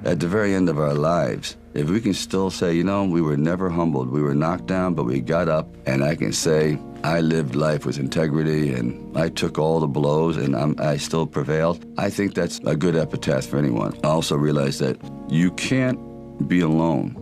at the very end of our lives, if we can still say, you know, we were never humbled, we were knocked down, but we got up, and I can say, I lived life with integrity, and I took all the blows, and I still prevailed, I think that's a good epitaph for anyone. I also realize that you can't be alone.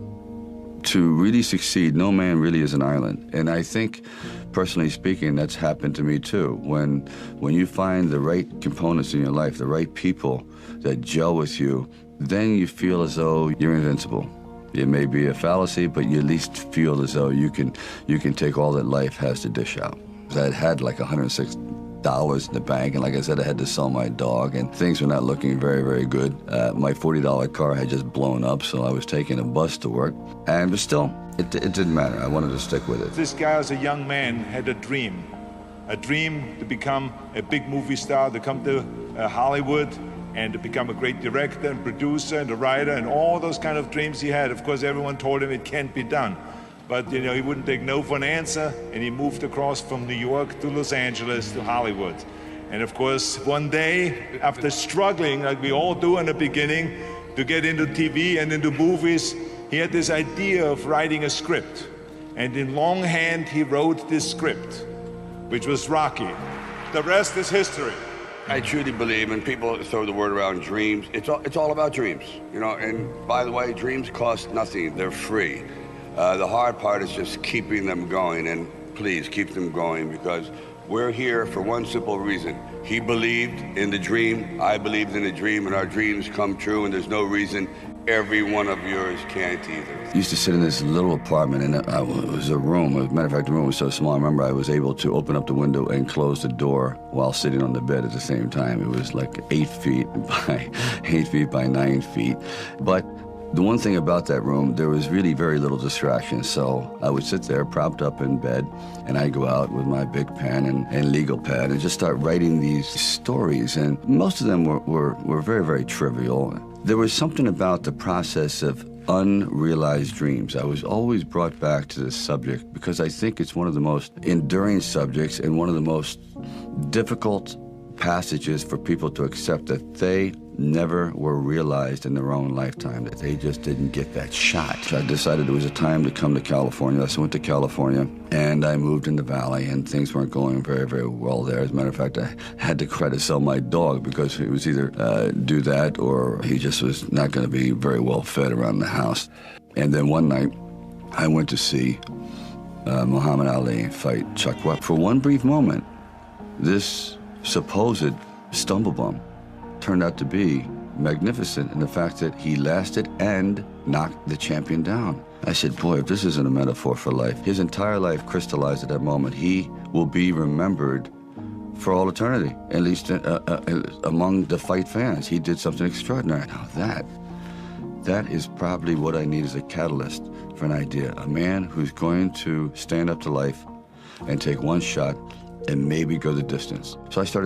To really succeed, no man really is an island. And I think, personally speaking, that's happened to me too. When you find the right components in your life, the right people that gel with you, then you feel as though you're invincible. It may be a fallacy, but you at least feel as though you can take all that life has to dish out. I had like $106 in the bank, and like I said, I had to sell my dog, and things were not looking very, very good. My $40 car had just blown up, so I was taking a bus to work. But still, it didn't matter. I wanted to stick with it. This guy, as a young man, had a dream to become a big movie star, to come to Hollywood, and to become a great director and producer and a writer, and all those kind of dreams he had. Of course, everyone told him it can't be done. But, you know, he wouldn't take no for an answer, and he moved across from New York to Los Angeles to Hollywood. And of course, one day, after struggling, like we all do in the beginning, to get into TV and into movies, he had this idea of writing a script. And in longhand, he wrote this script, which was Rocky. The rest is history. I truly believe, and people throw the word around dreams, it's all about dreams, you know, and by the way, dreams cost nothing, they're free. The hard part is just keeping them going, and please keep them going, because we're here for one simple reason. He believed in the dream, I believed in the dream, and our dreams come true, and there's no reason every one of yours can't either. I used to sit in this little apartment, and it was a room. As a matter of fact, the room was so small, I remember I was able to open up the window and close the door while sitting on the bed at the same time. It was like 8 feet by 8 feet by 9 feet. But the one thing about that room, there was really very little distraction. So I would sit there propped up in bed, and I'd go out with my big pen and legal pad and just start writing these stories. And most of them were very, very trivial. There was something about the process of unrealized dreams. I was always brought back to this subject because I think it's one of the most enduring subjects and one of the most difficult passages for people to accept, that they never were realized in their own lifetime, that they just didn't get that shot. I decided it was a time to come to California. So I went to California, and I moved in the Valley, and things weren't going very, very well there. As a matter of fact, I had to try to sell my dog because it was either do that or he just was not going to be very well fed around the house. And then one night, I went to see Muhammad Ali fight Chuck Webb. For one brief moment, this supposed stumblebum turned out to be magnificent in the fact that he lasted and knocked the champion down. I said, boy, if this isn't a metaphor for life, his entire life crystallized at that moment. He will be remembered for all eternity, at least among the fight fans. He did something extraordinary. Now that is probably what I need as a catalyst for an idea. A man who's going to stand up to life and take one shot and maybe go the distance. So I started